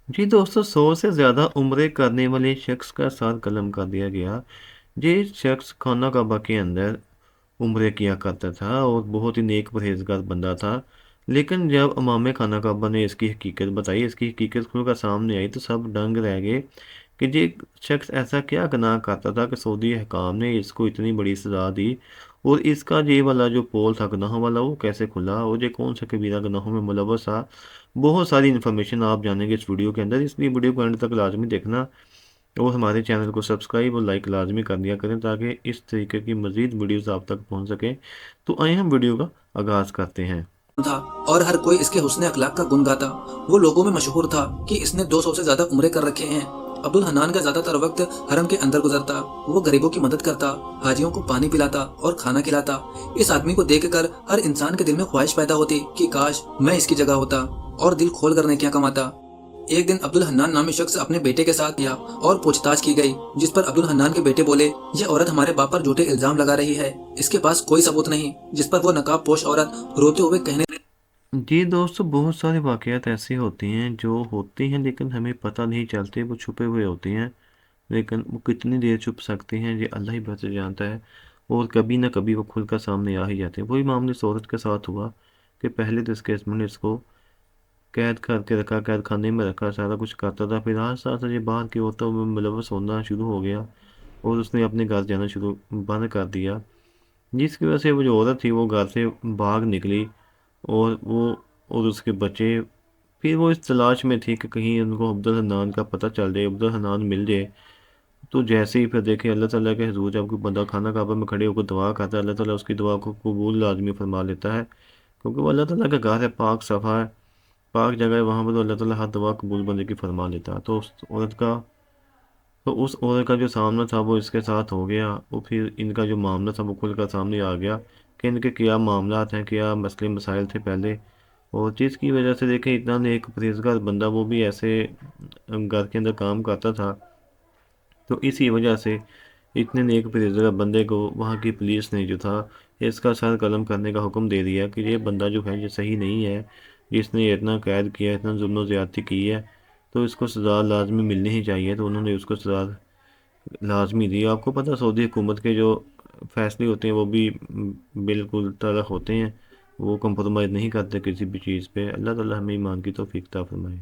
جی دوستوں، 100 سے زیادہ عمرے کرنے والے شخص کا ساتھ قلم کر دیا گیا۔ یہ شخص خانہ کعبہ کے اندر عمرے کیا کرتا تھا اور بہت ہی نیک پرہیزگار بندہ تھا، لیکن جب امام خانہ کعبہ نے اس کی حقیقت بتائی، اس کی حقیقت کھل کر سامنے آئی، تو سب دنگ رہ گئے کہ یہ شخص ایسا کیا گناہ کرتا تھا کہ سعودی حکام نے اس کو اتنی بڑی سزا دی، اور اس کا یہ والا جو پول تھا گناہوں والا وہ کیسے کھلا، اور یہ کون سا کبیرہ گناہوں میں ملوث تھا۔ بہت ساری انفارمیشن آپ جانیں گے اس ویڈیو کے اندر، اس لیے ویڈیو کو اینڈ تک لازمی دیکھنا، اور ہمارے چینل کو سبسکرائب اور لائک لازمی کر دیا کریں تاکہ اس طریقے کی مزید ویڈیوز آپ تک پہنچ سکیں۔ تو آئیں ہم ویڈیو کا آغاز کرتے ہیں۔ تھا اور ہر کوئی اس کے حسن اخلاق کا گن گاتا۔ وہ لوگوں میں مشہور تھا کہ اس نے 200 سے زیادہ عمرے کر رکھے ہیں۔ عبد الحنان کا زیادہ تر وقت حرم کے اندر گزرتا۔ وہ غریبوں کی مدد کرتا، حاجیوں کو پانی پلاتا اور کھانا کھلاتا۔ اس آدمی کو دیکھ کر ہر انسان کے دل میں خواہش پیدا ہوتی کہ کاش میں اس کی جگہ ہوتا اور دل کھول کر نیکیاں کماتا۔ ایک دن عبد الحنان نامی شخص اپنے بیٹے کے ساتھ گیا اور پوچھ تاچھ کی گئی، جس پر عبد الحنان کے بیٹے بولے، یہ عورت ہمارے باپ پر جھوٹے الزام لگا رہی ہے، اس کے پاس کوئی ثبوت نہیں۔ جس پر وہ نقاب پوش عورت روتے ہوئے کہنے جی دوستو، بہت سارے واقعات ایسی ہوتی ہیں جو ہوتی ہیں لیکن ہمیں پتہ نہیں چلتے، وہ چھپے ہوئے ہوتے ہیں، لیکن وہ کتنی دیر چھپ سکتے ہیں یہ اللہ ہی بہتر جانتا ہے، اور کبھی نہ کبھی وہ کھل کر سامنے آ ہی جاتے ہیں۔ وہی معاملے اس عورت کے ساتھ ہوا کہ پہلے تو اس کے ہسبینڈ نے اس کو قید کر کے رکھا، قید خانے میں رکھا، سارا کچھ کرتا تھا، پھر آہستہ آہستہ یہ باہر کی عورتوں میں ملوث ہونا شروع ہو گیا اور اس نے اپنے گھر جانا بند کر دیا، جس کی وجہ سے وہ جو عورت تھی وہ گھر سے بھاگ نکلی، اور اس کے بچے، پھر وہ اس تلاش میں تھی کہ کہیں ان کو عبد الحنان کا پتہ چل جائے، عبد الحنان مل جائے۔ تو جیسے ہی پھر دیکھیں اللہ تعالیٰ کے حضور جب کوئی بندہ خانہ کعبہ میں کھڑے ہو کر دعا کرتا ہے، اللہ تعالیٰ اس کی دعا کو قبول لازمی فرما لیتا ہے، کیونکہ وہ اللہ تعالیٰ کا گھر ہے، پاک صفا ہے، پاک جگہ ہے، وہاں پر تو اللہ تعالیٰ ہر دعا قبول بندے کی فرما لیتا ہے۔ تو اس عورت کا جو سامنا تھا وہ اس کے ساتھ ہو گیا، اور پھر ان کا جو معاملہ تھا وہ کھل کر سامنے آ گیا کہ ان کے کیا معاملات ہیں، کیا مسئلے مسائل تھے پہلے، اور جس کی وجہ سے دیکھیں اتنا نیک پرہیزگار بندہ وہ بھی ایسے گھر کے اندر کام کرتا تھا، تو اسی وجہ سے اتنے نیک پرہیزگار بندے کو وہاں کی پولیس نے جو تھا اس کا سر قلم کرنے کا حکم دے دیا کہ یہ بندہ جو ہے یہ صحیح نہیں ہے، جس نے اتنا قید کیا، اتنا ظلم و زیادتی کی ہے، تو اس کو سزا لازمی ملنی ہی چاہیے۔ تو انہوں نے اس کو سزا لازمی دی۔ آپ کو پتہ سعودی حکومت کے جو فیصلے ہوتے ہیں وہ بھی بالکل تلخ ہوتے ہیں، وہ کمپرومائز نہیں کرتے کسی بھی چیز پہ۔ اللہ تعالیٰ ہمیں ایمان کی توفیق عطا فرمائے۔